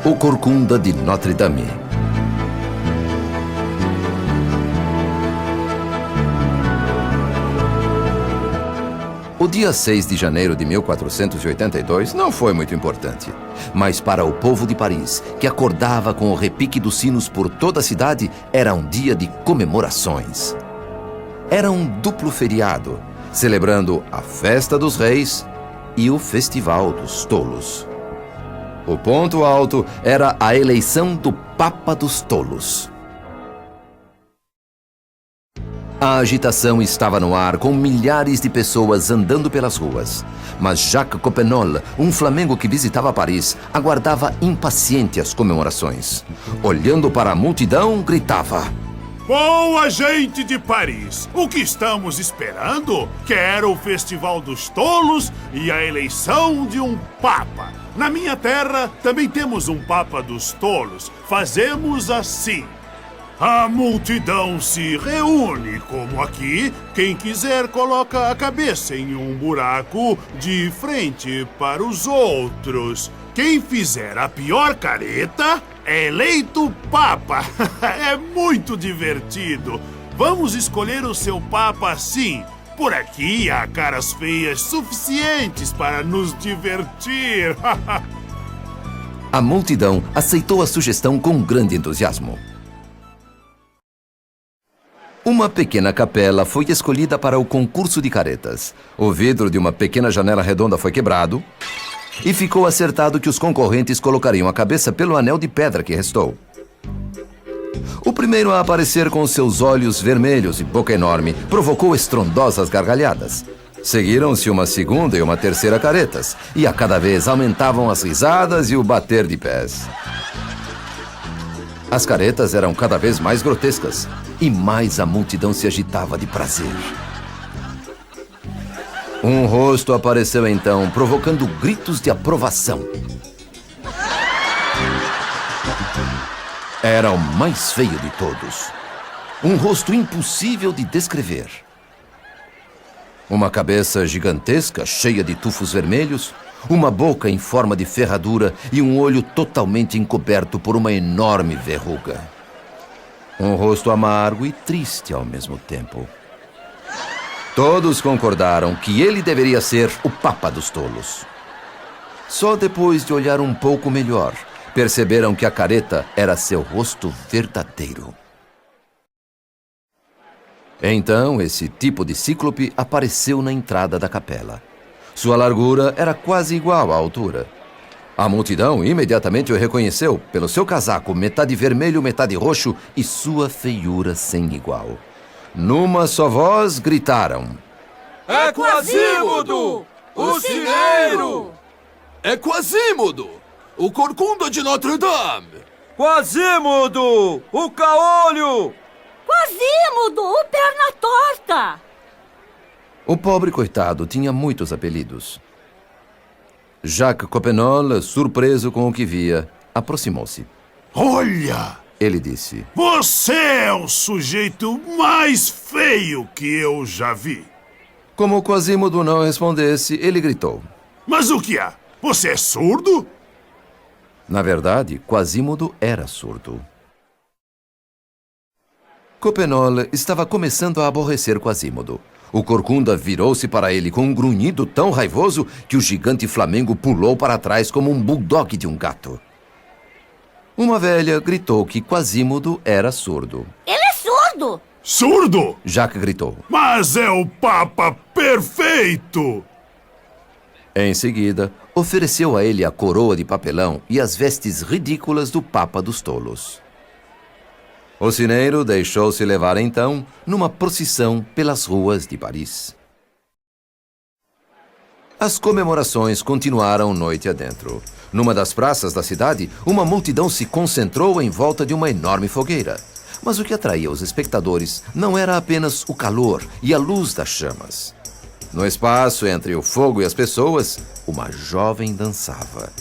O Corcunda de Notre-Dame. O dia 6 de janeiro de 1482 não foi muito importante. Mas para o povo de Paris, que acordava com o repique dos sinos por toda a cidade, era um dia de comemorações. Era um duplo feriado, celebrando a Festa dos Reis e o Festival dos Tolos. O ponto alto era a eleição do Papa dos Tolos. A agitação estava no ar, com milhares de pessoas andando pelas ruas. Mas Jacques Coppenole, um flamengo que visitava Paris, aguardava impaciente as comemorações. Olhando para a multidão, gritava: Boa gente de Paris, o que estamos esperando? Quero o Festival dos Tolos e a eleição de um Papa. Na minha terra também temos um Papa dos Tolos. Fazemos assim. A multidão se reúne, como aqui. Quem quiser coloca a cabeça em um buraco de frente para os outros. Quem fizer a pior careta é eleito Papa. É muito divertido. Vamos escolher o seu Papa assim. Por aqui há caras feias suficientes para nos divertir. A multidão aceitou a sugestão com grande entusiasmo. Uma pequena capela foi escolhida para o concurso de caretas. O vidro de uma pequena janela redonda foi quebrado e ficou acertado que os concorrentes colocariam a cabeça pelo anel de pedra que restou. O primeiro a aparecer com seus olhos vermelhos e boca enorme provocou estrondosas gargalhadas. Seguiram-se uma segunda e uma terceira caretas, e a cada vez aumentavam as risadas e o bater de pés. As caretas eram cada vez mais grotescas, e mais a multidão se agitava de prazer. Um rosto apareceu então, provocando gritos de aprovação. Era o mais feio de todos. Um rosto impossível de descrever. Uma cabeça gigantesca, cheia de tufos vermelhos, uma boca em forma de ferradura e um olho totalmente encoberto por uma enorme verruga. Um rosto amargo e triste ao mesmo tempo. Todos concordaram que ele deveria ser o Papa dos Tolos. Só depois de olhar um pouco melhor, perceberam que a careta era seu rosto verdadeiro. Então, esse tipo de cíclope apareceu na entrada da capela. Sua largura era quase igual à altura. A multidão imediatamente o reconheceu pelo seu casaco, metade vermelho, metade roxo, e sua feiura sem igual. Numa só voz, gritaram: É Quasímodo, o cineiro! É Quasímodo, o Corcunda de Notre-Dame! Quasímodo, o caolho! Quasímodo, o perna torta! O pobre coitado tinha muitos apelidos. Jacques Coppenole, surpreso com o que via, aproximou-se. Olha! Ele disse: Você é o sujeito mais feio que eu já vi. Como Quasímodo não respondesse, ele gritou: Mas o que há? Você é surdo? Na verdade, Quasímodo era surdo. Coppenole estava começando a aborrecer Quasímodo. O Corcunda virou-se para ele com um grunhido tão raivoso que o gigante flamengo pulou para trás como um bulldog de um gato. Uma velha gritou que Quasímodo era surdo. Ele é surdo! Surdo? Jacques gritou. Mas é o Papa perfeito! Em seguida, ofereceu a ele a coroa de papelão e as vestes ridículas do Papa dos Tolos. O cineiro deixou-se levar então numa procissão pelas ruas de Paris. As comemorações continuaram noite adentro. Numa das praças da cidade, uma multidão se concentrou em volta de uma enorme fogueira. Mas o que atraía os espectadores não era apenas o calor e a luz das chamas. No espaço entre o fogo e as pessoas, uma jovem dançava.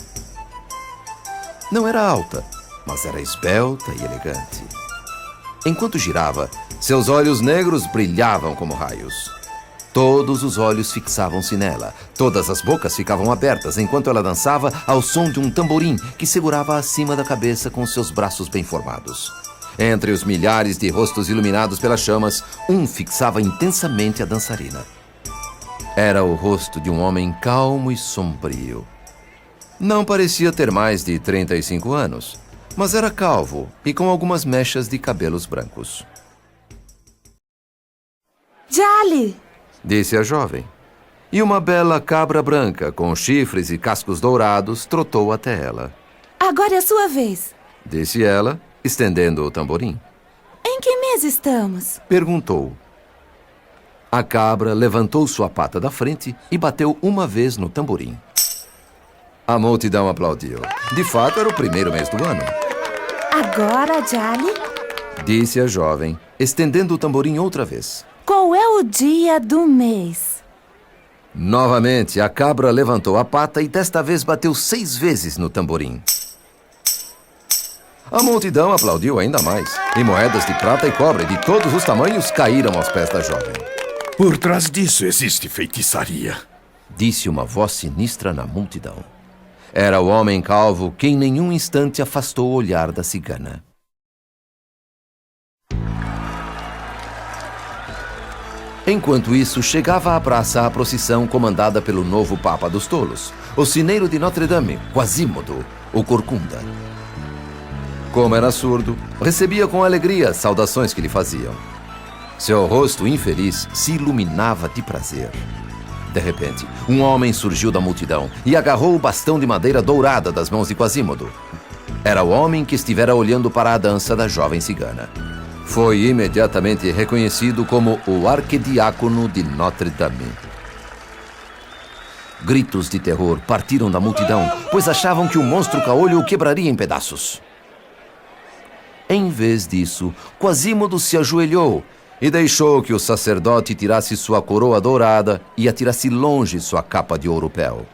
Não era alta, mas era esbelta e elegante. Enquanto girava, seus olhos negros brilhavam como raios. Todos os olhos fixavam-se nela. Todas as bocas ficavam abertas enquanto ela dançava ao som de um tamborim que segurava acima da cabeça com seus braços bem formados. Entre os milhares de rostos iluminados pelas chamas, um fixava intensamente a dançarina. Era o rosto de um homem calmo e sombrio. Não parecia ter mais de 35 anos, mas era calvo e com algumas mechas de cabelos brancos. Jolly! Disse a jovem. E uma bela cabra branca, com chifres e cascos dourados, trotou até ela. Agora é a sua vez. Disse ela, estendendo o tamborim. Em que mês estamos? Perguntou. A cabra levantou sua pata da frente e bateu uma vez no tamborim. A multidão aplaudiu. De fato, era o primeiro mês do ano. Agora, Jolly, Disse a jovem, estendendo o tamborim outra vez. qual é o dia do mês? Novamente, a cabra levantou a pata e desta vez bateu 6 vezes no tamborim. A multidão aplaudiu ainda mais, e moedas de prata e cobre de todos os tamanhos caíram aos pés da jovem. Por trás disso existe feitiçaria. Disse uma voz sinistra na multidão. Era o homem calvo que em nenhum instante afastou o olhar da cigana. Enquanto isso, chegava à praça a procissão comandada pelo novo Papa dos Tolos, o sineiro de Notre-Dame, Quasimodo, o Corcunda. Como era surdo, recebia com alegria as saudações que lhe faziam. Seu rosto infeliz se iluminava de prazer. De repente, um homem surgiu da multidão e agarrou o bastão de madeira dourada das mãos de Quasimodo. Era o homem que estivera olhando para a dança da jovem cigana. Foi imediatamente reconhecido como o arquidiácono de Notre-Dame. Gritos de terror partiram da multidão, pois achavam que o monstro caolho o quebraria em pedaços. Em vez disso, Quasimodo se ajoelhou e deixou que o sacerdote tirasse sua coroa dourada e atirasse longe sua capa de ouro-pel.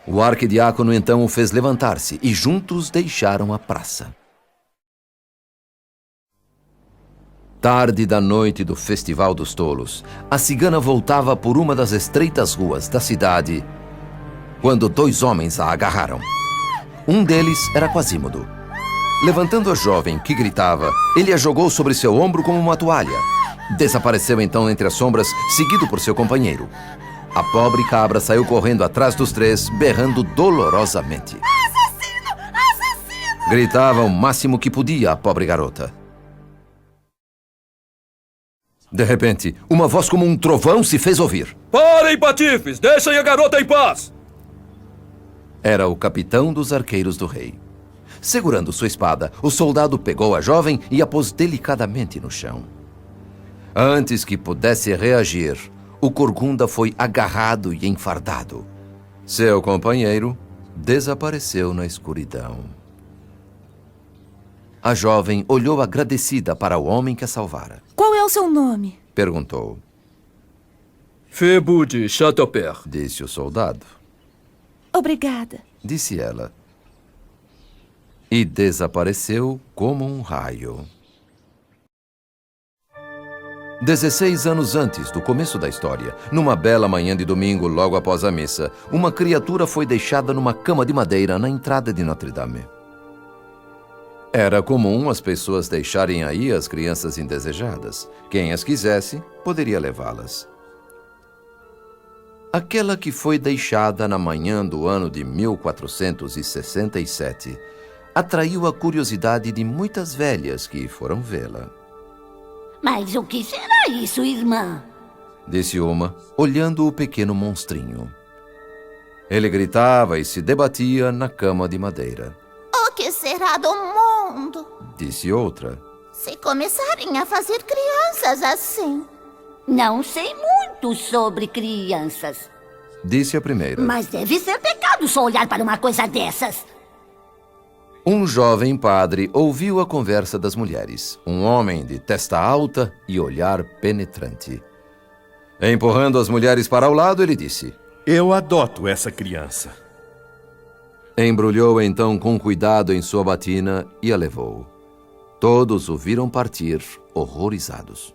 O arquidiácono então o fez levantar-se e juntos deixaram a praça. Tarde da noite do Festival dos Tolos, a cigana voltava por uma das estreitas ruas da cidade quando 2 homens a agarraram. Um deles era Quasimodo. Levantando a jovem, que gritava, ele a jogou sobre seu ombro como uma toalha. Desapareceu então entre as sombras, seguido por seu companheiro. A pobre cabra saiu correndo atrás dos 3, berrando dolorosamente. Assassino! Assassino! Gritava o máximo que podia a pobre garota. De repente, uma voz como um trovão se fez ouvir. Parem, patifes! Deixem a garota em paz! Era o capitão dos arqueiros do rei. Segurando sua espada, o soldado pegou a jovem e a pôs delicadamente no chão. Antes que pudesse reagir, o Corcunda foi agarrado e enfardado. Seu companheiro desapareceu na escuridão. A jovem olhou agradecida para o homem que a salvara. Qual é o seu nome? Perguntou. Febo de Chateaupert. Disse o soldado. Obrigada. Disse ela. E desapareceu como um raio. 16 anos antes do começo da história, numa bela manhã de domingo, logo após a missa, uma criatura foi deixada numa cama de madeira na entrada de Notre-Dame. Era comum as pessoas deixarem aí as crianças indesejadas. Quem as quisesse, poderia levá-las. Aquela que foi deixada na manhã do ano de 1467 atraiu a curiosidade de muitas velhas que foram vê-la. Mas o que será isso, irmã? Disse uma, olhando o pequeno monstrinho. Ele gritava e se debatia na cama de madeira. O que será do mundo Disse outra. se começarem a fazer crianças assim? Não sei muito sobre crianças, Disse a primeira. mas deve ser pecado só olhar para uma coisa dessas. Um jovem padre ouviu a conversa das mulheres. Um homem de testa alta e olhar penetrante. Empurrando as mulheres para o lado, ele disse: Eu adoto essa criança. Embrulhou então com cuidado em sua batina e a levou. Todos o viram partir, horrorizados.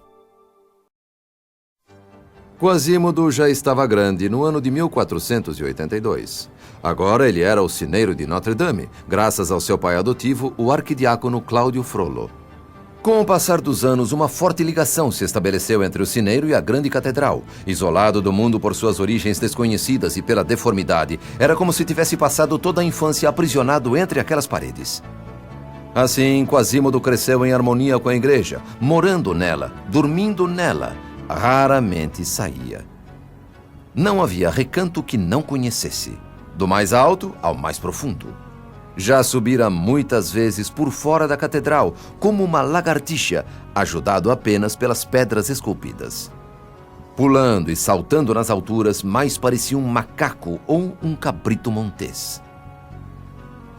Quasímodo já estava grande no ano de 1482. Agora ele era o sineiro de Notre-Dame, graças ao seu pai adotivo, o arquidiácono Cláudio Frollo. Com o passar dos anos, uma forte ligação se estabeleceu entre o sineiro e a grande catedral. Isolado do mundo por suas origens desconhecidas e pela deformidade, era como se tivesse passado toda a infância aprisionado entre aquelas paredes. Assim, Quasímodo cresceu em harmonia com a igreja, morando nela, dormindo nela. Raramente saía. Não havia recanto que não conhecesse, do mais alto ao mais profundo. Já subira muitas vezes por fora da catedral, como uma lagartixa, ajudado apenas pelas pedras esculpidas. Pulando e saltando nas alturas, mais parecia um macaco ou um cabrito montês.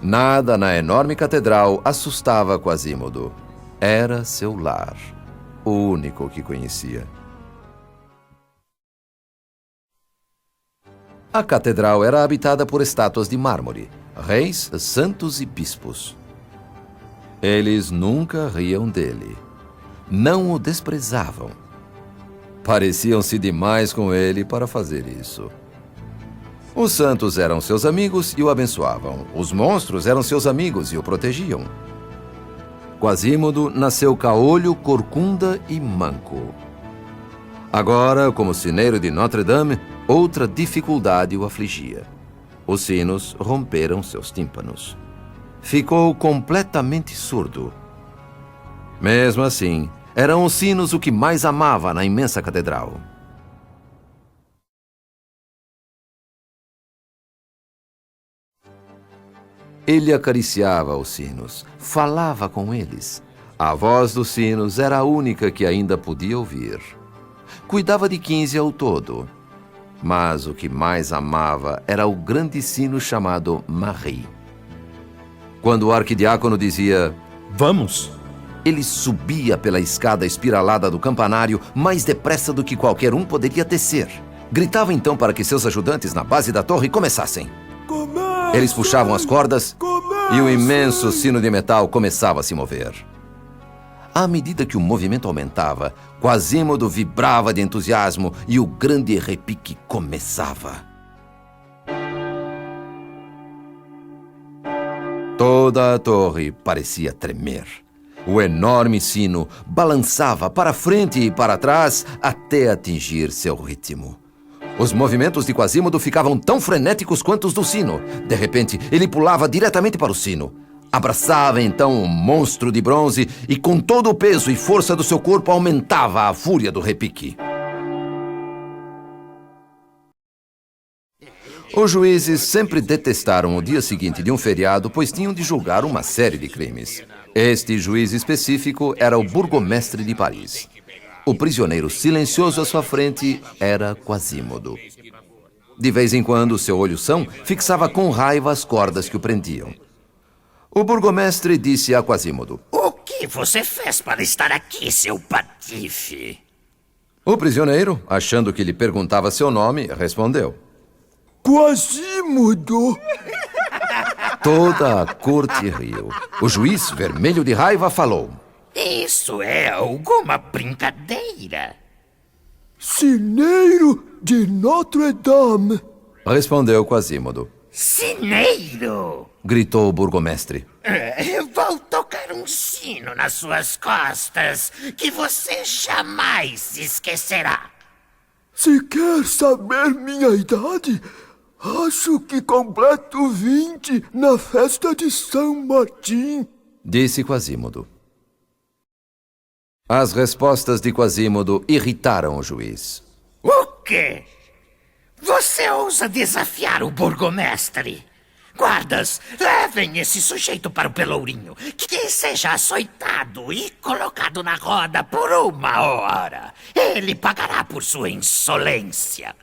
Nada na enorme catedral assustava Quasímodo. Era seu lar, o único que conhecia. A catedral era habitada por estátuas de mármore, reis, santos e bispos. Eles nunca riam dele. Não o desprezavam. Pareciam-se demais com ele para fazer isso. Os santos eram seus amigos e o abençoavam. Os monstros eram seus amigos e o protegiam. Quasímodo nasceu caolho, corcunda e manco. Agora, como sineiro de Notre-Dame, outra dificuldade o afligia. Os sinos romperam seus tímpanos. Ficou completamente surdo. Mesmo assim, eram os sinos o que mais amava na imensa catedral. Ele acariciava os sinos, falava com eles. A voz dos sinos era a única que ainda podia ouvir. Cuidava de 15 ao todo. Mas o que mais amava era o grande sino chamado Marie. Quando o arquidiácono dizia Vamos! ele subia pela escada espiralada do campanário mais depressa do que qualquer um poderia descer. Gritava então para que seus ajudantes na base da torre começassem. Eles puxavam as cordas e o imenso sino de metal começava a se mover. À medida que o movimento aumentava, Quasímodo vibrava de entusiasmo e o grande repique começava. Toda a torre parecia tremer. O enorme sino balançava para frente e para trás até atingir seu ritmo. Os movimentos de Quasímodo ficavam tão frenéticos quanto os do sino. De repente, ele pulava diretamente para o sino. Abraçava então o monstro de bronze e com todo o peso e força do seu corpo aumentava a fúria do repique. Os juízes sempre detestaram o dia seguinte de um feriado, pois tinham de julgar uma série de crimes. Este juiz específico era o burgomestre de Paris. O prisioneiro silencioso à sua frente era Quasímodo. De vez em quando, seu olho-são fixava com raiva as cordas que o prendiam. O burgomestre disse a Quasímodo: O que você fez para estar aqui, seu patife? O prisioneiro, achando que lhe perguntava seu nome, respondeu: Quasímodo! Toda a corte riu. O juiz, vermelho de raiva, falou: Isso é alguma brincadeira. Sineiro de Notre-Dame! Respondeu Quasímodo. Sineiro! Gritou o burgomestre. Eu vou tocar um sino nas suas costas que você jamais esquecerá. Se quer saber minha idade, acho que completo 20 na festa de São Martim. Disse Quasímodo. As respostas de Quasímodo irritaram o juiz. O quê? Você ousa desafiar o burgomestre? Guardas, levem esse sujeito para o Pelourinho, que seja açoitado e colocado na roda por 1 hora. Ele pagará por sua insolência.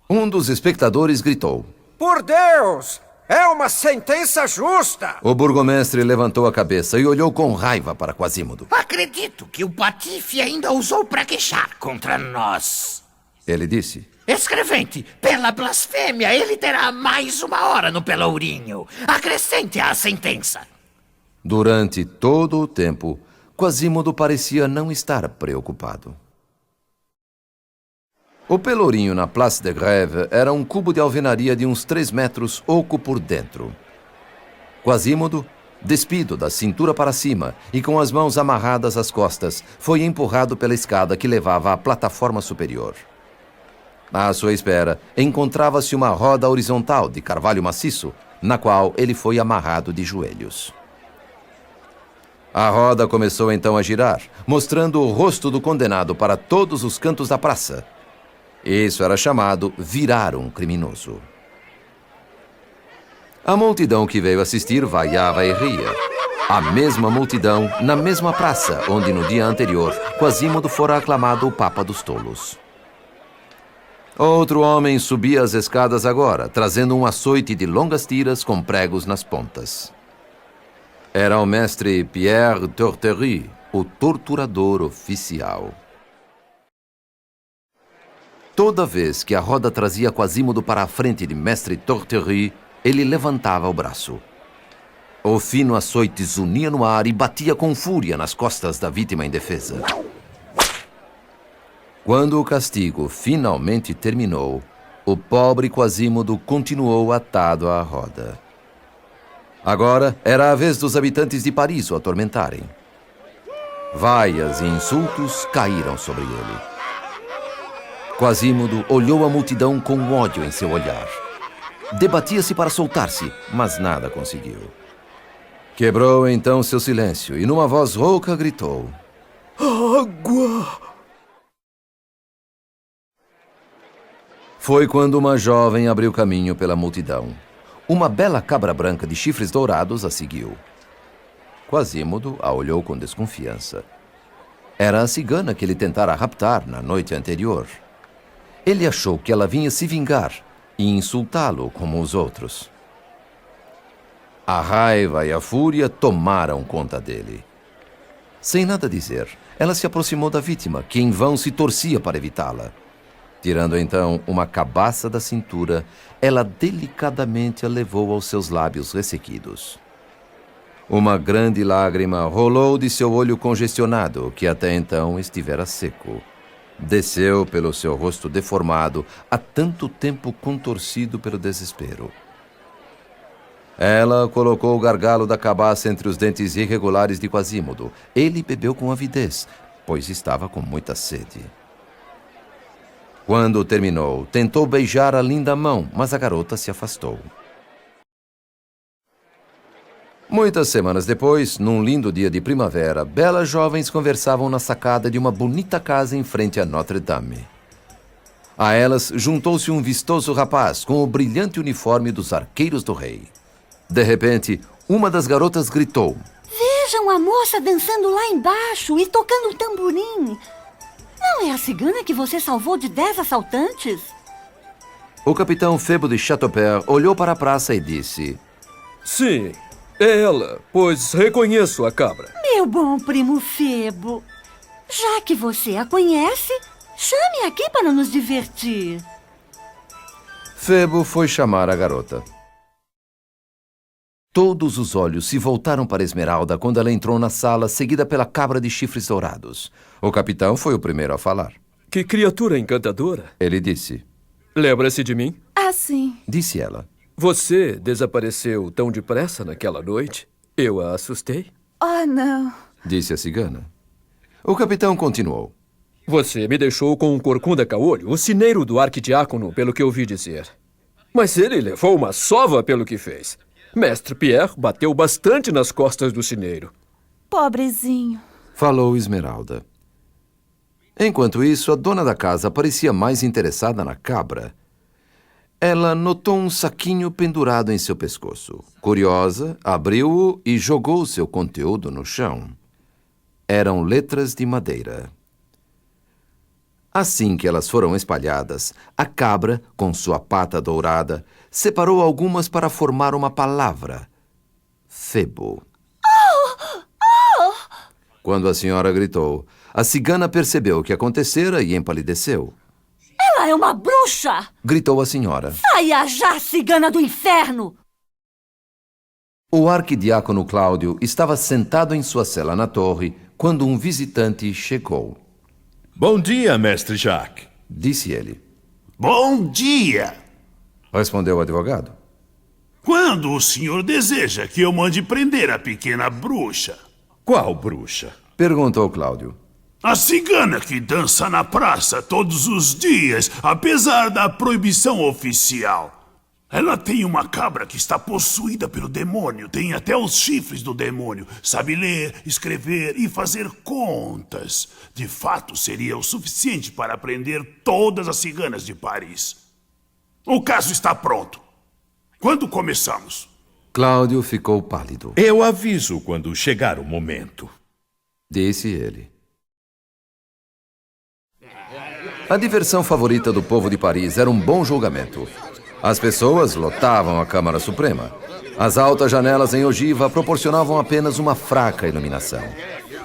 Um dos espectadores gritou: Por Deus! É uma sentença justa! O burgomestre levantou a cabeça e olhou com raiva para Quasímodo. Acredito que o patife ainda ousou praguejar contra nós. Ele disse: Escrevente, pela blasfêmia, ele terá mais 1 hora no Pelourinho. Acrescente à sentença. Durante todo o tempo, Quasímodo parecia não estar preocupado. O pelourinho na Place de Grève era um cubo de alvenaria de uns 3 metros oco por dentro. Quasímodo, despido da cintura para cima e com as mãos amarradas às costas, foi empurrado pela escada que levava à plataforma superior. À sua espera, encontrava-se uma roda horizontal de carvalho maciço, na qual ele foi amarrado de joelhos. A roda começou então a girar, mostrando o rosto do condenado para todos os cantos da praça. Isso era chamado virar um criminoso. A multidão que veio assistir vaiava e ria. A mesma multidão na mesma praça onde no dia anterior Quasímodo fora aclamado o Papa dos Tolos. Outro homem subia as escadas agora, trazendo um açoite de longas tiras com pregos nas pontas. Era o mestre Pierre Torterue, o torturador oficial. Toda vez que a roda trazia Quasímodo para a frente de mestre Torterue, ele levantava o braço. O fino açoite zunia no ar e batia com fúria nas costas da vítima indefesa. Quando o castigo finalmente terminou, o pobre Quasímodo continuou atado à roda. Agora era a vez dos habitantes de Paris o atormentarem. Vaias e insultos caíram sobre ele. Quasímodo olhou a multidão com ódio em seu olhar. Debatia-se para soltar-se, mas nada conseguiu. Quebrou então seu silêncio e, numa voz rouca, gritou: Água! Foi quando uma jovem abriu caminho pela multidão. Uma bela cabra branca de chifres dourados a seguiu. Quasímodo a olhou com desconfiança. Era a cigana que ele tentara raptar na noite anterior. Ele achou que ela vinha se vingar e insultá-lo como os outros. A raiva e a fúria tomaram conta dele. Sem nada dizer, ela se aproximou da vítima, que em vão se torcia para evitá-la. Tirando então uma cabaça da cintura, ela delicadamente a levou aos seus lábios ressequidos. Uma grande lágrima rolou de seu olho congestionado, que até então estivera seco. Desceu pelo seu rosto deformado, há tanto tempo contorcido pelo desespero. Ela colocou o gargalo da cabaça entre os dentes irregulares de Quasímodo. Ele bebeu com avidez, pois estava com muita sede. Quando terminou, tentou beijar a linda mão, mas a garota se afastou. Muitas semanas depois, num lindo dia de primavera, belas jovens conversavam na sacada de uma bonita casa em frente a Notre-Dame. A elas juntou-se um vistoso rapaz com o brilhante uniforme dos arqueiros do rei. De repente, uma das garotas gritou: Vejam a moça dançando lá embaixo e tocando um tamborim. Não é a cigana que você salvou de 10 assaltantes? O capitão Febo de Chateaupert olhou para a praça e disse: Sim, é ela, pois reconheço a cabra. Meu bom primo Febo, já que você a conhece, chame aqui para nos divertir. Febo foi chamar a garota. Todos os olhos se voltaram para Esmeralda quando ela entrou na sala, seguida pela cabra de chifres dourados. O capitão foi o primeiro a falar. Que criatura encantadora. Ele disse: Lembra-se de mim? Ah, sim. Disse ela. Você desapareceu tão depressa naquela noite? Eu a assustei? Oh, não. Disse a cigana. O capitão continuou: Você me deixou com um corcunda caolho, o sineiro do arquidiácono, pelo que ouvi dizer. Mas ele levou uma sova pelo que fez. Mestre Pierre bateu bastante nas costas do sineiro. Pobrezinho. Falou Esmeralda. Enquanto isso, a dona da casa parecia mais interessada na cabra. Ela notou um saquinho pendurado em seu pescoço. Curiosa, abriu-o e jogou seu conteúdo no chão. Eram letras de madeira. Assim que elas foram espalhadas, a cabra, com sua pata dourada, separou algumas para formar uma palavra: Febo. Quando a senhora gritou, a cigana percebeu o que acontecera e empalideceu. Ela é uma bruxa! Gritou a senhora. Saia já, cigana do inferno! O arquidiácono Cláudio estava sentado em sua cela na torre quando um visitante chegou. Bom dia, mestre Jacques. disse ele. Bom dia! Respondeu o advogado. Quando o senhor deseja que eu mande prender a pequena bruxa? Qual bruxa? Perguntou Cláudio. A cigana que dança na praça todos os dias, apesar da proibição oficial. Ela tem uma cabra que está possuída pelo demônio, tem até os chifres do demônio. Sabe ler, escrever e fazer contas. De fato, seria o suficiente para prender todas as ciganas de Paris. O caso está pronto. Quando começamos? Cláudio ficou pálido. Eu aviso quando chegar o momento. Disse ele. A diversão favorita do povo de Paris era um bom julgamento. As pessoas lotavam a Câmara Suprema. As altas janelas em ogiva proporcionavam apenas uma fraca iluminação.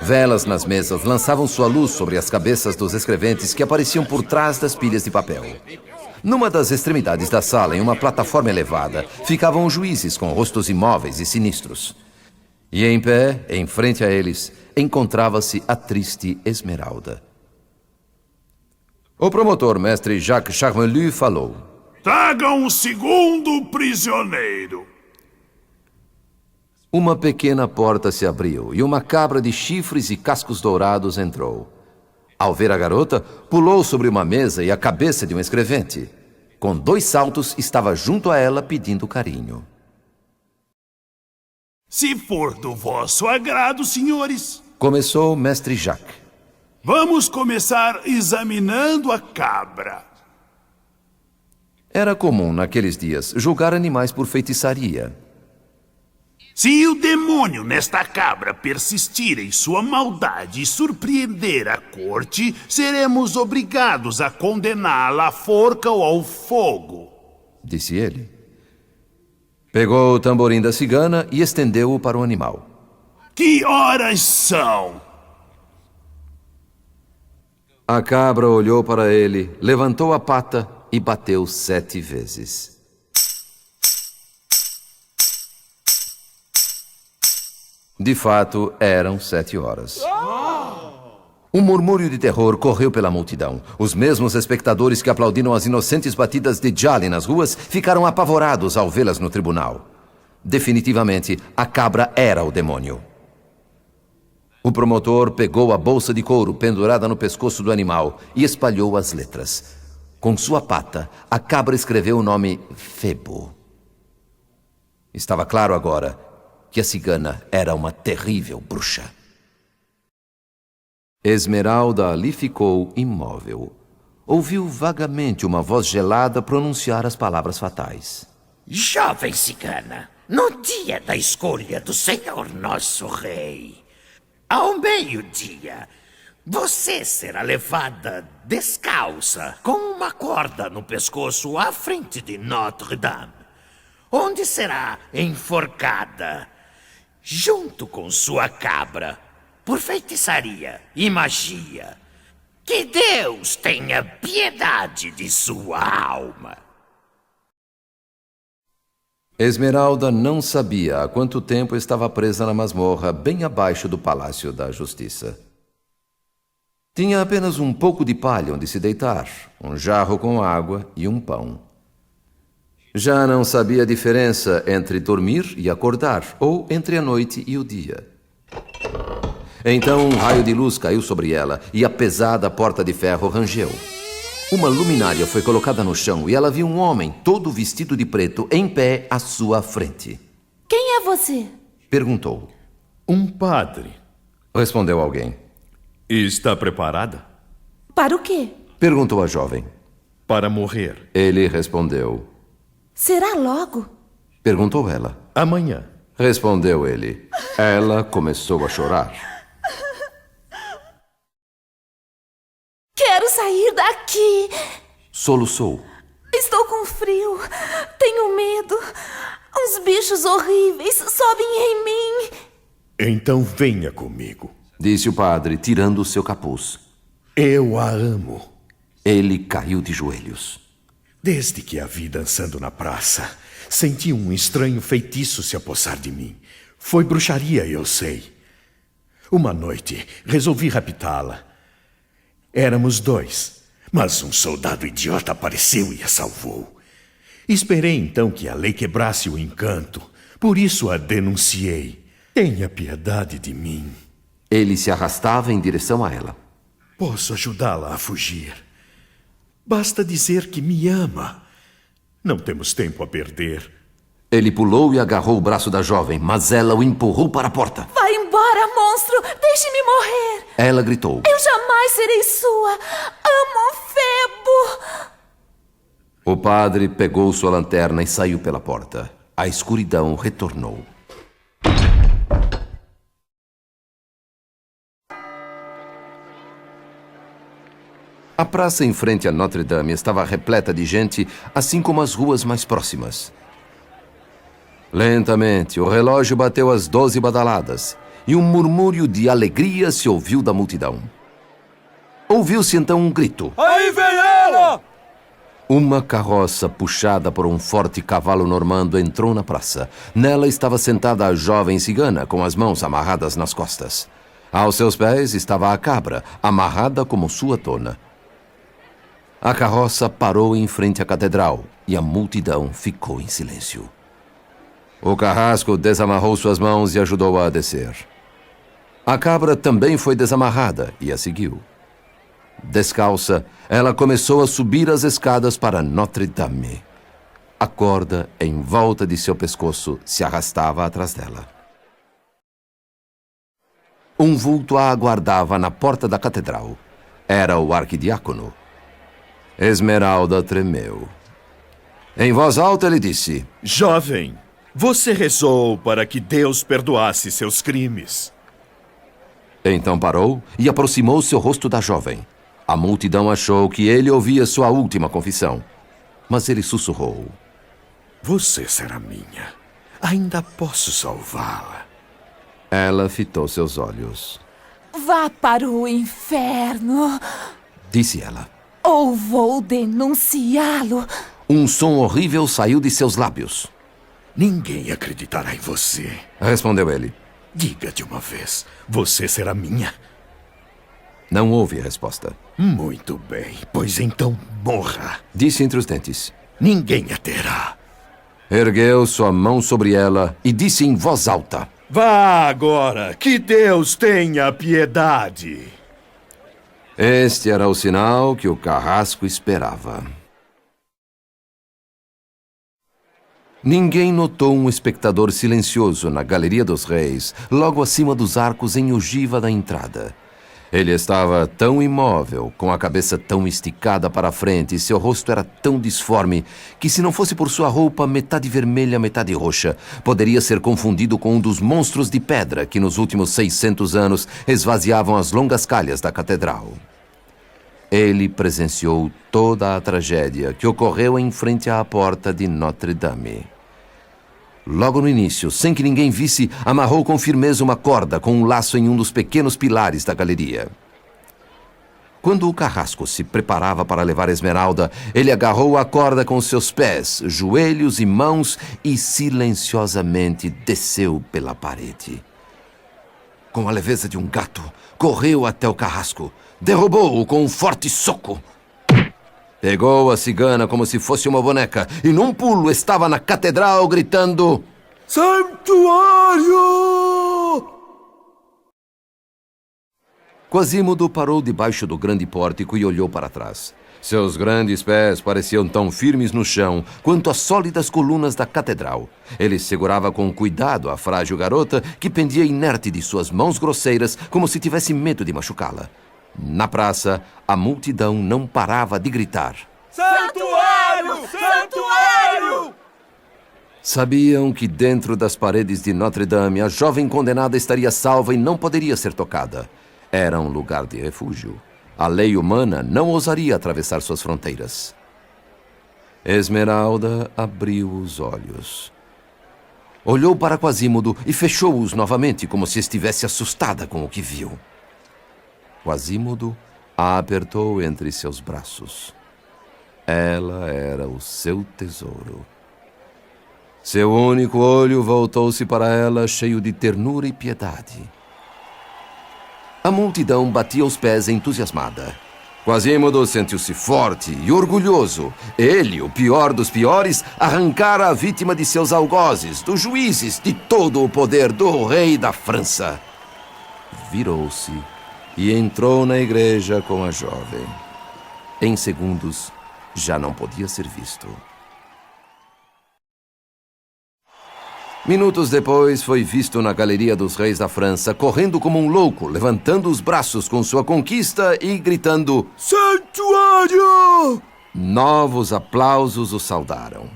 Velas nas mesas lançavam sua luz sobre as cabeças dos escreventes que apareciam por trás das pilhas de papel. Numa das extremidades da sala, em uma plataforma elevada, ficavam os juízes com rostos imóveis e sinistros. E em pé, em frente a eles, encontrava-se a triste Esmeralda. O promotor, mestre Jacques Charmelu, falou. Tragam o segundo prisioneiro. Uma pequena porta se abriu e uma cabra de chifres e cascos dourados entrou. Ao ver a garota, pulou sobre uma mesa e a cabeça de um escrevente. Com 2 saltos, estava junto a ela pedindo carinho. Se for do vosso agrado, senhores, Começou o mestre Jacques. vamos começar examinando a cabra. Era comum, naqueles dias, julgar animais por feitiçaria. Se o demônio nesta cabra persistir em sua maldade e surpreender a corte, seremos obrigados a condená-la à forca ou ao fogo. Disse ele. Pegou o tamborim da cigana e estendeu-o para o animal. Que horas são? A cabra olhou para ele, levantou a pata e bateu 7 vezes. De fato, eram 7 horas. Um murmúrio de terror correu pela multidão. Os mesmos espectadores que aplaudiram as inocentes batidas de Djali nas ruas ficaram apavorados ao vê-las no tribunal. Definitivamente, a cabra era o demônio. O promotor pegou a bolsa de couro pendurada no pescoço do animal e espalhou as letras. Com sua pata, a cabra escreveu o nome Febo. Estava claro agora que a cigana era uma terrível bruxa. Esmeralda ali ficou imóvel. Ouviu vagamente uma voz gelada pronunciar as palavras fatais. Jovem cigana, no dia da escolha do Senhor nosso Rei, ao meio-dia, você será levada descalça, com uma corda no pescoço à frente de Notre-Dame, onde será enforcada, junto com sua cabra, por feitiçaria e magia. Que Deus tenha piedade de sua alma. Esmeralda não sabia há quanto tempo estava presa na masmorra bem abaixo do Palácio da Justiça. Tinha apenas um pouco de palha onde se deitar, um jarro com água e um pão. Já não sabia a diferença entre dormir e acordar, ou entre a noite e o dia. Então um raio de luz caiu sobre ela e a pesada porta de ferro rangeu. Uma luminária foi colocada no chão e ela viu um homem todo vestido de preto em pé à sua frente. Quem é você? Perguntou. Um padre. Respondeu alguém. Está preparada? Para o quê? Perguntou a jovem. Para morrer. Ele respondeu. Será logo? Perguntou ela. Amanhã. Respondeu ele. Ela começou a chorar. Quero sair daqui. Soluçou. Estou com frio. Tenho medo. Uns bichos horríveis sobem em mim. Então venha comigo. Disse o padre, tirando o seu capuz. Eu a amo. Ele caiu de joelhos. Desde que a vi dançando na praça, senti um estranho feitiço se apossar de mim. Foi bruxaria, eu sei. Uma noite, resolvi raptá-la. Éramos 2, Mas um soldado idiota apareceu e a salvou. Esperei então que a lei quebrasse o encanto. Por isso a denunciei. Tenha piedade de mim. Ele se arrastava em direção a ela. Posso ajudá-la a fugir. Basta dizer que me ama. Não temos tempo a perder. Ele pulou e agarrou o braço da jovem, mas ela o empurrou para a porta. Vai embora, monstro! Deixe-me morrer! Ela gritou. Eu jamais serei sua! Amo Febo! O padre pegou sua lanterna e saiu pela porta. A escuridão retornou. A praça em frente a Notre-Dame estava repleta de gente, assim como as ruas mais próximas. Lentamente, o relógio bateu as 12 badaladas e um murmúrio de alegria se ouviu da multidão. Ouviu-se então um grito. Aí vem ela! Uma carroça puxada por um forte cavalo normando entrou na praça. Nela estava sentada a jovem cigana com as mãos amarradas nas costas. Aos seus pés estava a cabra, amarrada como sua dona. A carroça parou em frente à catedral e a multidão ficou em silêncio. O carrasco desamarrou suas mãos e ajudou-a a descer. A cabra também foi desamarrada e a seguiu. Descalça, ela começou a subir as escadas para Notre-Dame. A corda, em volta de seu pescoço, se arrastava atrás dela. Um vulto a aguardava na porta da catedral. Era o arquidiácono. Esmeralda tremeu. Em voz alta ele disse: Jovem, você rezou para que Deus perdoasse seus crimes. Então parou e aproximou seu rosto da jovem. A multidão achou que ele ouvia sua última confissão. Mas ele sussurrou: Você será minha. Ainda posso salvá-la. Ela fitou seus olhos. Vá para o inferno, Disse ela. ou vou denunciá-lo. Um som horrível saiu de seus lábios. Ninguém acreditará em você. Respondeu ele. Diga de uma vez, você será minha. Não houve resposta. Muito bem, pois então morra. Disse entre os dentes. Ninguém a terá. Ergueu sua mão sobre ela e disse em voz alta: Vá agora, que Deus tenha piedade. Este era o sinal que o carrasco esperava. Ninguém notou um espectador silencioso na Galeria dos Reis, logo acima dos arcos em ogiva da entrada. Ele estava tão imóvel, com a cabeça tão esticada para a frente e seu rosto era tão disforme que, se não fosse por sua roupa metade vermelha, metade roxa, poderia ser confundido com um dos monstros de pedra que nos últimos 600 anos esvaziavam as longas calhas da catedral. Ele presenciou toda a tragédia que ocorreu em frente à porta de Notre-Dame. Logo no início, sem que ninguém visse, amarrou com firmeza uma corda com um laço em um dos pequenos pilares da galeria. Quando o carrasco se preparava para levar Esmeralda, ele agarrou a corda com seus pés, joelhos e mãos e silenciosamente desceu pela parede. Com a leveza de um gato, correu até o carrasco, derrubou-o com um forte soco. Pegou a cigana como se fosse uma boneca e num pulo estava na catedral gritando: Santuário! Quasímodo parou debaixo do grande pórtico e olhou para trás. Seus grandes pés pareciam tão firmes no chão quanto as sólidas colunas da catedral. Ele segurava com cuidado a frágil garota que pendia inerte de suas mãos grosseiras como se tivesse medo de machucá-la. Na praça, a multidão não parava de gritar: Santuário! Santuário! Sabiam que dentro das paredes de Notre-Dame a jovem condenada estaria salva e não poderia ser tocada. Era um lugar de refúgio. A lei humana não ousaria atravessar suas fronteiras. Esmeralda abriu os olhos. Olhou para Quasímodo e fechou-os novamente como se estivesse assustada com o que viu. Quasímodo a apertou entre seus braços. Ela era o seu tesouro. Seu único olho voltou-se para ela, cheio de ternura e piedade. A multidão batia os pés entusiasmada. Quasimodo sentiu-se forte e orgulhoso. Ele, o pior dos piores, arrancara a vítima de seus algozes, dos juízes, de todo o poder do rei da França. Virou-se e entrou na igreja com a jovem. Em segundos, já não podia ser visto. Minutos depois, foi visto na Galeria dos Reis da França, correndo como um louco, levantando os braços com sua conquista e gritando: Santuário! Novos aplausos o saudaram.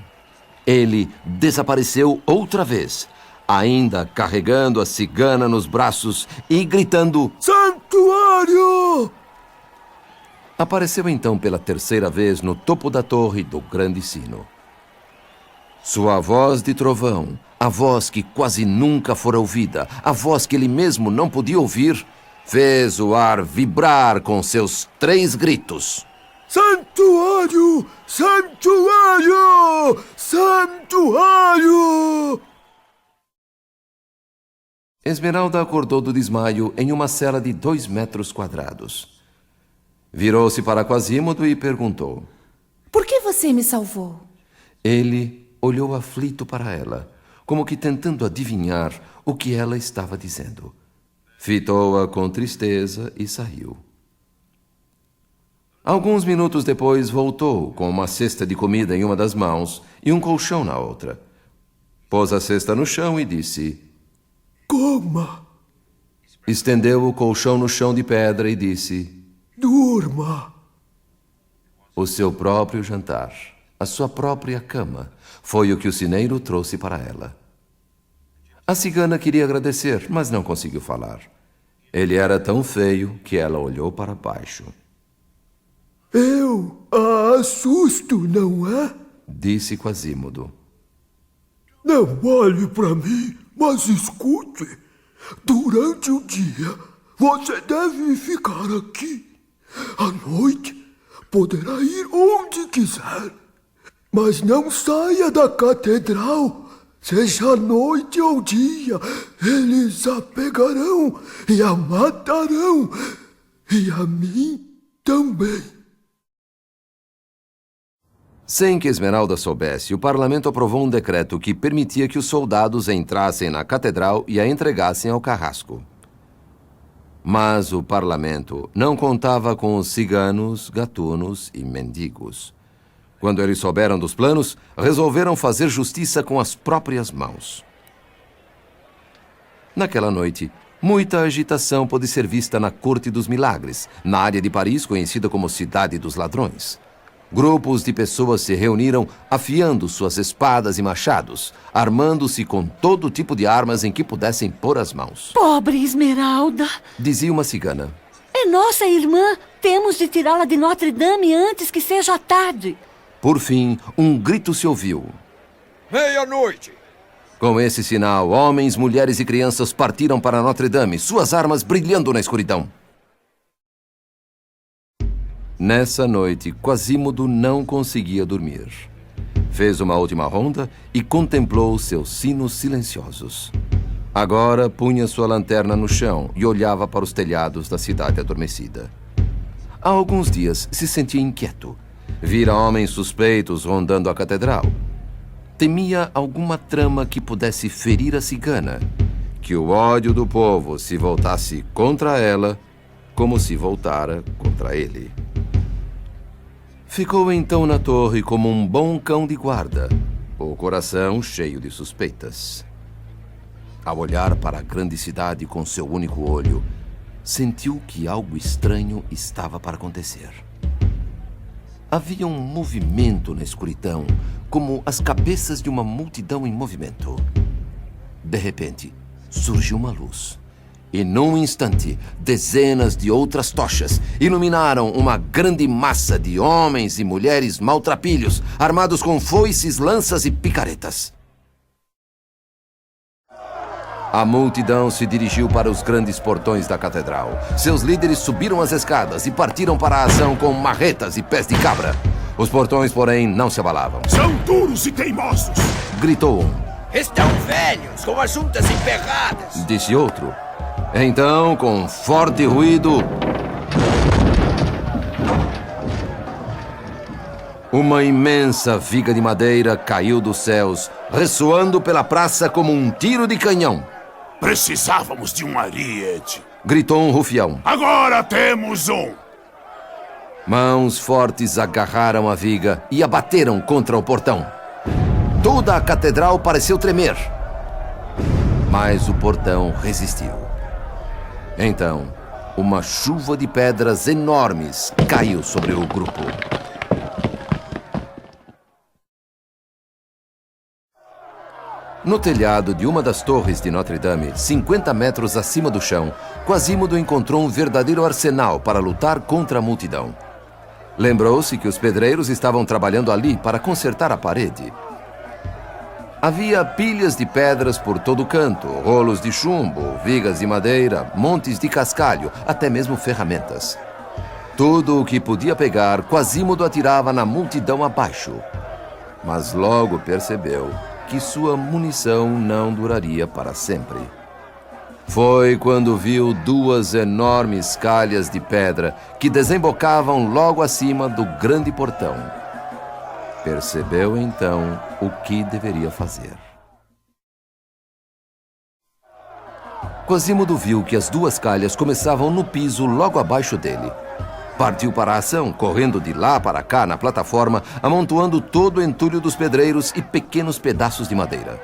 Ele desapareceu outra vez, ainda carregando a cigana nos braços e gritando: Santuário! Apareceu então pela terceira vez no topo da torre do grande sino. Sua voz de trovão, a voz que quase nunca fora ouvida, a voz que ele mesmo não podia ouvir, fez o ar vibrar com seus 3 gritos. Santuário! Santuário! Santuário! Esmeralda acordou do desmaio em uma cela de 2 metros quadrados. Virou-se para Quasimodo e perguntou: Por que você me salvou? Ele olhou aflito para ela, como que tentando adivinhar o que ela estava dizendo. Fitou-a com tristeza e saiu. Alguns minutos depois voltou com uma cesta de comida em uma das mãos e um colchão na outra. Pôs a cesta no chão e disse: Coma! Estendeu o colchão no chão de pedra e disse: Durma! O seu próprio jantar, a sua própria cama, foi o que o sineiro trouxe para ela. A cigana queria agradecer, mas não conseguiu falar. Ele era tão feio que ela olhou para baixo. Eu a assusto, não é? Disse Quasimodo. Não olhe para mim, mas escute. Durante o dia, você deve ficar aqui. À noite, poderá ir onde quiser. Mas não saia da catedral. Seja noite ou dia, eles a pegarão e a matarão. E a mim também. Sem que Esmeralda soubesse, o parlamento aprovou um decreto que permitia que os soldados entrassem na catedral e a entregassem ao carrasco. Mas o parlamento não contava com os ciganos, gatunos e mendigos. Quando eles souberam dos planos, resolveram fazer justiça com as próprias mãos. Naquela noite, muita agitação pôde ser vista na Corte dos Milagres, na área de Paris conhecida como Cidade dos Ladrões. Grupos de pessoas se reuniram afiando suas espadas e machados, armando-se com todo tipo de armas em que pudessem pôr as mãos. Pobre Esmeralda! Dizia uma cigana. É nossa irmã. Temos de tirá-la de Notre Dame antes que seja tarde. Por fim, um grito se ouviu. Meia-noite! Com esse sinal, homens, mulheres e crianças partiram para Notre Dame, suas armas brilhando na escuridão. Nessa noite, Quasimodo não conseguia dormir. Fez uma última ronda e contemplou seus sinos silenciosos. Agora punha sua lanterna no chão e olhava para os telhados da cidade adormecida. Há alguns dias se sentia inquieto. Vira homens suspeitos rondando a catedral. Temia alguma trama que pudesse ferir a cigana, que o ódio do povo se voltasse contra ela, como se voltara contra ele. Ficou então na torre como um bom cão de guarda, o coração cheio de suspeitas. Ao olhar para a grande cidade com seu único olho, sentiu que algo estranho estava para acontecer. Havia um movimento na escuridão, como as cabeças de uma multidão em movimento. De repente, surgiu uma luz. E num instante, dezenas de outras tochas iluminaram uma grande massa de homens e mulheres maltrapilhos, armados com foices, lanças e picaretas. A multidão se dirigiu para os grandes portões da catedral. Seus líderes subiram as escadas e partiram para a ação com marretas e pés de cabra. Os portões, porém, não se abalavam. São duros e teimosos! Gritou um. Estão velhos, com as juntas emperradas! Disse outro. Então, com forte ruído, Uma imensa viga de madeira caiu dos céus, ressoando pela praça como um tiro de canhão. Precisávamos de um ariete. Gritou um rufião. Agora temos um. Mãos fortes agarraram a viga e a bateram contra o portão. Toda a catedral pareceu tremer. Mas o portão resistiu. Então, uma chuva de pedras enormes caiu sobre o grupo. No telhado de uma das torres de Notre-Dame, 50 metros acima do chão, Quasimodo encontrou um verdadeiro arsenal para lutar contra a multidão. Lembrou-se que os pedreiros estavam trabalhando ali para consertar a parede. Havia pilhas de pedras por todo canto, rolos de chumbo, vigas de madeira, montes de cascalho, até mesmo ferramentas. Tudo o que podia pegar, Quasimodo atirava na multidão abaixo. Mas logo percebeu que sua munição não duraria para sempre. Foi quando viu duas enormes calhas de pedra que desembocavam logo acima do grande portão. Percebeu então o que deveria fazer. Quasimodo viu que as duas calhas começavam no piso logo abaixo dele. Partiu para a ação, correndo de lá para cá na plataforma, amontoando todo o entulho dos pedreiros e pequenos pedaços de madeira.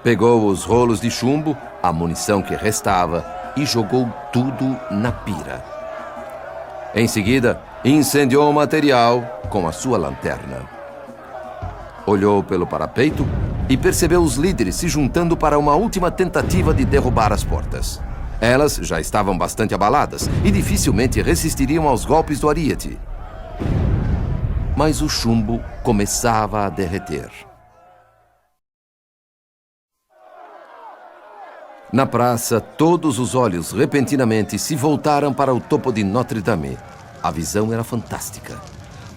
Pegou os rolos de chumbo, a munição que restava e jogou tudo na pira. Em seguida, incendiou o material com a sua lanterna. Olhou pelo parapeito e percebeu os líderes se juntando para uma última tentativa de derrubar as portas. Elas já estavam bastante abaladas e dificilmente resistiriam aos golpes do ariete. Mas o chumbo começava a derreter. Na praça, todos os olhos repentinamente se voltaram para o topo de Notre-Dame. A visão era fantástica.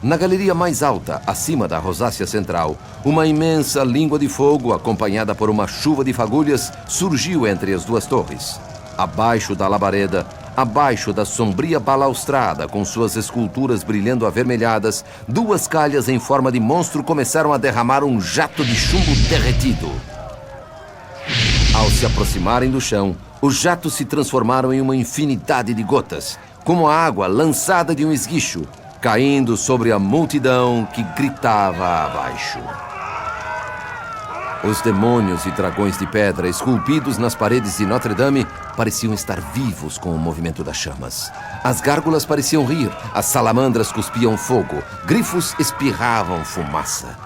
Na galeria mais alta, acima da rosácea central, uma imensa língua de fogo, acompanhada por uma chuva de fagulhas, surgiu entre as duas torres. Abaixo da labareda, abaixo da sombria balaustrada com suas esculturas brilhando avermelhadas, duas calhas em forma de monstro começaram a derramar um jato de chumbo derretido. Ao se aproximarem do chão, os jatos se transformaram em uma infinidade de gotas, como a água lançada de um esguicho, caindo sobre a multidão que gritava abaixo. Os demônios e dragões de pedra esculpidos nas paredes de Notre-Dame pareciam estar vivos com o movimento das chamas. As gárgulas pareciam rir, as salamandras cuspiam fogo, grifos espirravam fumaça.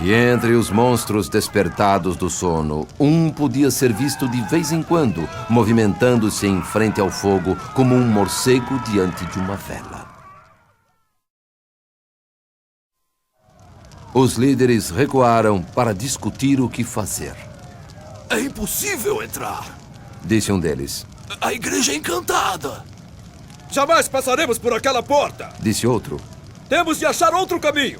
E entre os monstros despertados do sono, um podia ser visto de vez em quando, movimentando-se em frente ao fogo como um morcego diante de uma vela. Os líderes recuaram para discutir o que fazer. É impossível entrar, disse um deles. A igreja é encantada. Jamais passaremos por aquela porta, disse outro. Temos de achar outro caminho.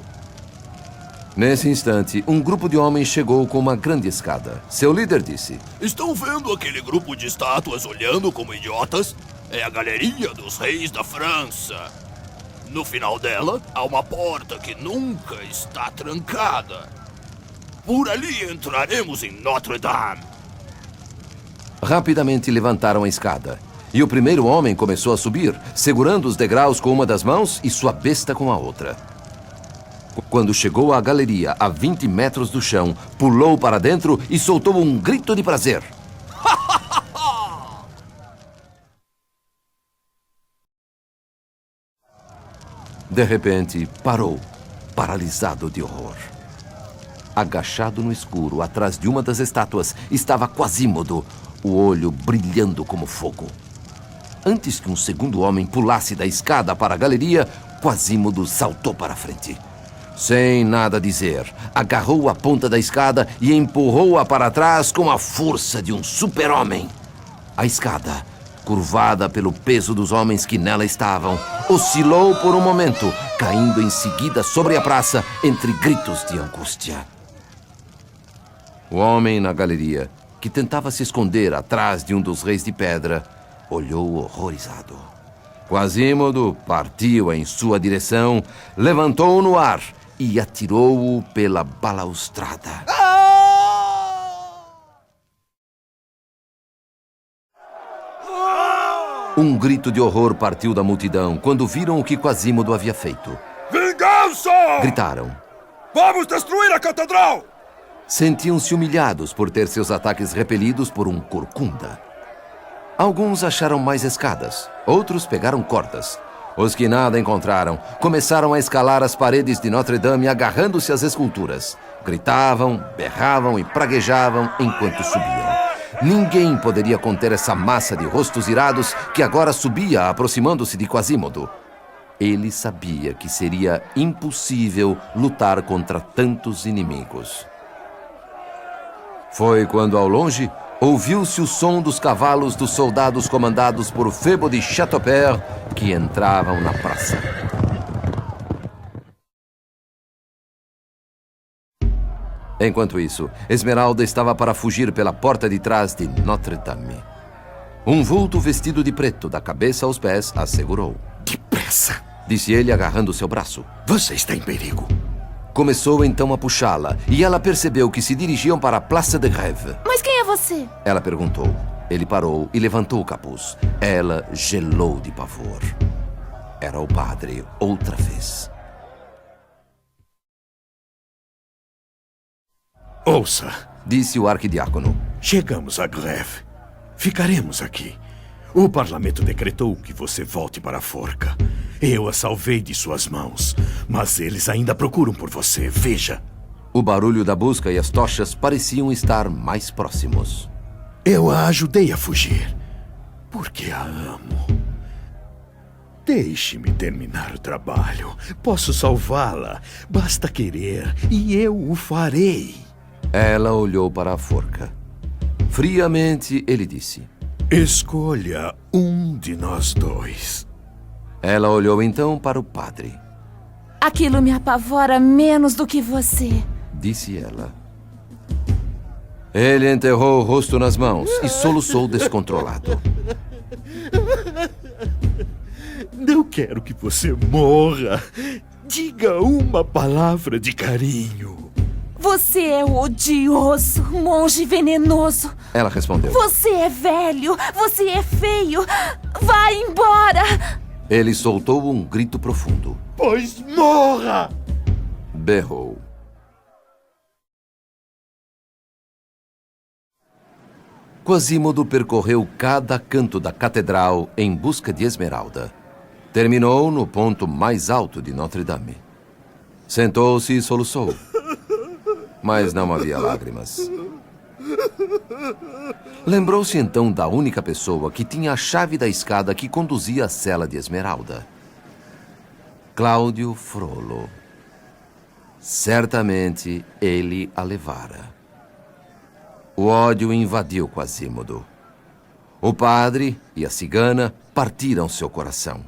Nesse instante, um grupo de homens chegou com uma grande escada. Seu líder disse: Estão vendo aquele grupo de estátuas olhando como idiotas? É a galeria dos reis da França. No final dela, há uma porta que nunca está trancada. Por ali entraremos em Notre-Dame. Rapidamente levantaram a escada. E o primeiro homem começou a subir, segurando os degraus com uma das mãos e sua besta com a outra. Quando chegou à galeria, a 20 metros do chão, pulou para dentro e soltou um grito de prazer. De repente, parou, paralisado de horror. Agachado no escuro, atrás de uma das estátuas, estava Quasimodo, o olho brilhando como fogo. Antes que um segundo homem pulasse da escada para a galeria, Quasimodo saltou para a frente. Sem nada dizer, agarrou a ponta da escada e empurrou-a para trás com a força de um super-homem. A escada, curvada pelo peso dos homens que nela estavam, oscilou por um momento, caindo em seguida sobre a praça entre gritos de angústia. O homem na galeria, que tentava se esconder atrás de um dos reis de pedra, olhou horrorizado. Quasímodo partiu em sua direção, levantou-o no ar e atirou-o pela balaustrada. Um grito de horror partiu da multidão quando viram o que Quasímodo havia feito. Vingança! Gritaram. Vamos destruir a catedral! Sentiam-se humilhados por ter seus ataques repelidos por um corcunda. Alguns acharam mais escadas, outros pegaram cordas. Os que nada encontraram começaram a escalar as paredes de Notre-Dame agarrando-se às esculturas. Gritavam, berravam e praguejavam enquanto subiam. Ninguém poderia conter essa massa de rostos irados que agora subia aproximando-se de Quasímodo. Ele sabia que seria impossível lutar contra tantos inimigos. Foi quando, ao longe, ouviu-se o som dos cavalos dos soldados comandados por Febo de Chateaupert que entravam na praça. Enquanto isso, Esmeralda estava para fugir pela porta de trás de Notre-Dame. Um vulto vestido de preto, da cabeça aos pés, a segurou. Depressa! Disse ele, agarrando seu braço. Você está em perigo. Começou então a puxá-la, e ela percebeu que se dirigiam para a Place de Grève. Mas quem é você? Ela perguntou. Ele parou e levantou o capuz. Ela gelou de pavor. Era o padre, outra vez. Ouça, disse o arquidiácono. Chegamos à greve. Ficaremos aqui. O parlamento decretou que você volte para a forca. Eu a salvei de suas mãos, mas eles ainda procuram por você, veja. O barulho da busca e as tochas pareciam estar mais próximos. Eu a ajudei a fugir, porque a amo. Deixe-me terminar o trabalho. Posso salvá-la. Basta querer e eu o farei. Ela olhou para a forca. Friamente, ele disse: Escolha um de nós dois. Ela olhou então para o padre. Aquilo me apavora menos do que você, disse ela. Ele enterrou o rosto nas mãos e soluçou descontrolado. Não quero que você morra. Diga uma palavra de carinho. Você é odioso, monge venenoso. Ela respondeu. Você é velho, você é feio. Vá embora. Ele soltou um grito profundo. Pois morra! Berrou. Quasímodo percorreu cada canto da catedral em busca de Esmeralda. Terminou no ponto mais alto de Notre-Dame. Sentou-se e soluçou. Mas não havia lágrimas. Lembrou-se então da única pessoa que tinha a chave da escada que conduzia à cela de Esmeralda. Cláudio Frollo. Certamente ele a levara. O ódio invadiu Quasímodo. O padre e a cigana partiram seu coração.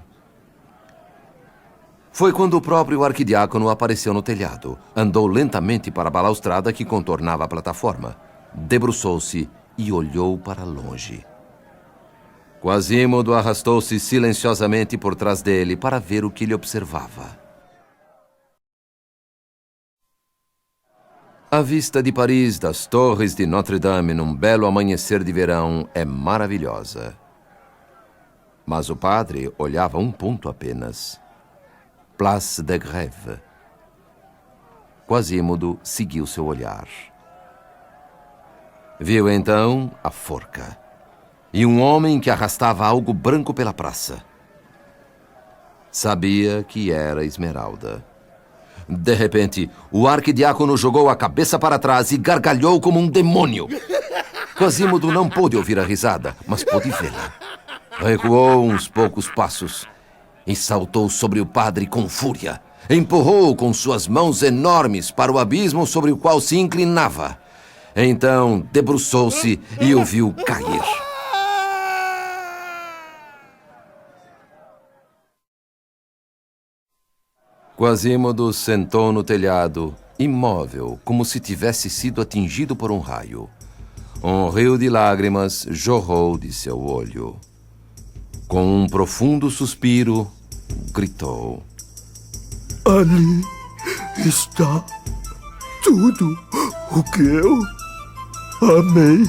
Foi quando o próprio arquidiácono apareceu no telhado. Andou lentamente para a balaustrada que contornava a plataforma. Debruçou-se e olhou para longe. Quasímodo arrastou-se silenciosamente por trás dele para ver o que lhe observava. A vista de Paris das torres de Notre-Dame num belo amanhecer de verão é maravilhosa. Mas o padre olhava um ponto apenas. Place de Grève. Quasímodo seguiu seu olhar. Viu então a forca e um homem que arrastava algo branco pela praça. Sabia que era Esmeralda. De repente, o arquidiácono jogou a cabeça para trás e gargalhou como um demônio. Quasímodo não pôde ouvir a risada, mas pôde vê-la. Recuou uns poucos passos e saltou sobre o padre com fúria. Empurrou-o com suas mãos enormes para o abismo sobre o qual se inclinava. Então debruçou-se e o viu cair. Quasímodo sentou no telhado, imóvel, como se tivesse sido atingido por um raio. Um rio de lágrimas jorrou de seu olho. Com um profundo suspiro, gritou: Ali está tudo o que eu amei.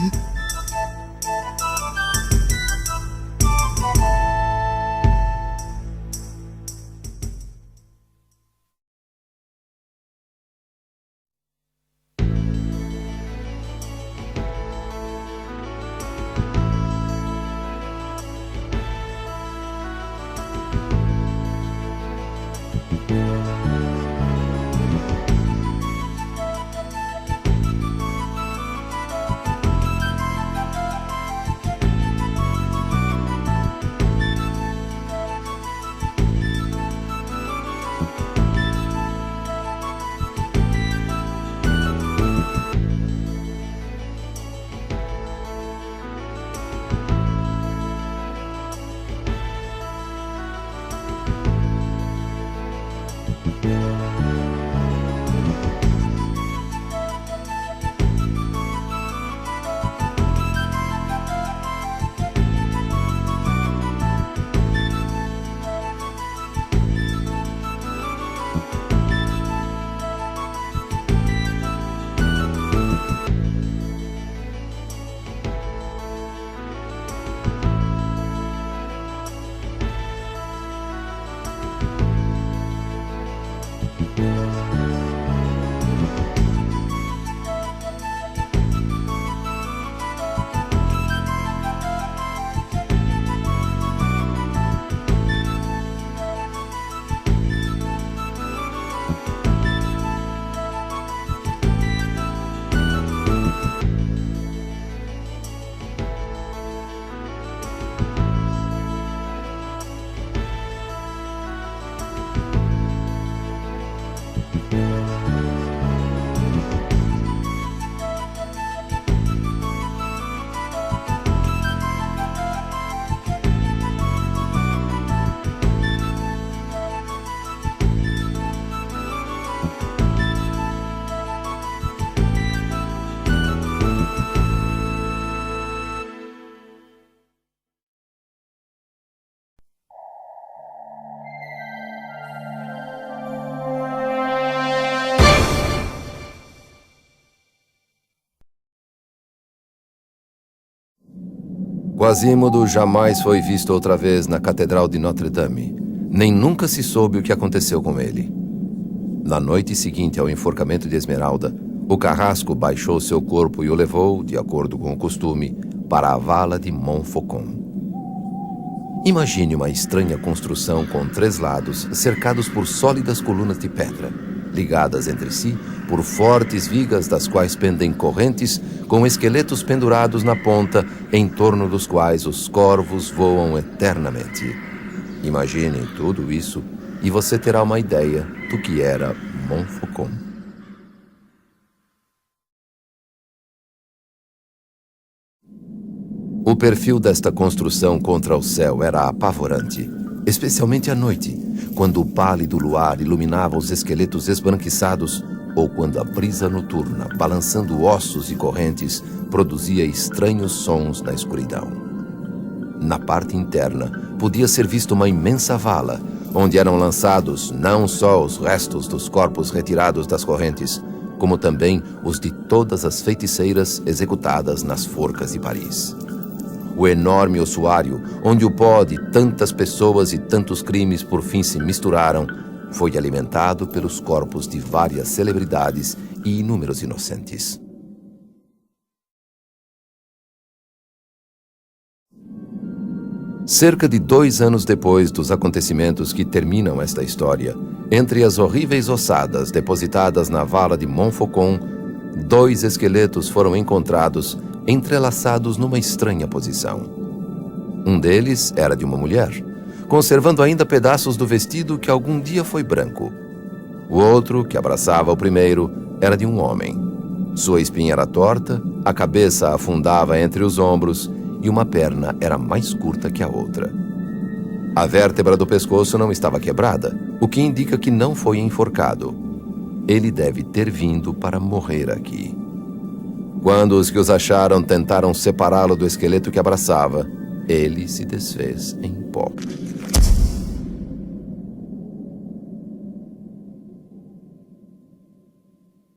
Quasimodo jamais foi visto outra vez na Catedral de Notre-Dame, nem nunca se soube o que aconteceu com ele. Na noite seguinte ao enforcamento de Esmeralda, o carrasco baixou seu corpo e o levou, de acordo com o costume, para a vala de Montfaucon. Imagine uma estranha construção com 3 lados, cercados por sólidas colunas de pedra, ligadas entre si por fortes vigas das quais pendem correntes com esqueletos pendurados na ponta, em torno dos quais os corvos voam eternamente. Imagine tudo isso e você terá uma ideia do que era Montfaucon. O perfil desta construção contra o céu era apavorante, especialmente à noite, quando o pálido luar iluminava os esqueletos esbranquiçados ou quando a brisa noturna, balançando ossos e correntes, produzia estranhos sons na escuridão. Na parte interna, podia ser vista uma imensa vala, onde eram lançados não só os restos dos corpos retirados das correntes, como também os de todas as feiticeiras executadas nas forcas de Paris. O enorme ossuário, onde o pó de tantas pessoas e tantos crimes por fim se misturaram, foi alimentado pelos corpos de várias celebridades e inúmeros inocentes. Cerca de 2 anos depois dos acontecimentos que terminam esta história, entre as horríveis ossadas depositadas na vala de Montfaucon, 2 esqueletos foram encontrados entrelaçados numa estranha posição. Um deles era de uma mulher, conservando ainda pedaços do vestido que algum dia foi branco. O outro, que abraçava o primeiro, era de um homem. Sua espinha era torta, a cabeça afundava entre os ombros e uma perna era mais curta que a outra. A vértebra do pescoço não estava quebrada, o que indica que não foi enforcado. Ele deve ter vindo para morrer aqui. Quando os acharam tentaram separá-lo do esqueleto que abraçava, ele se desfez em pó. pó.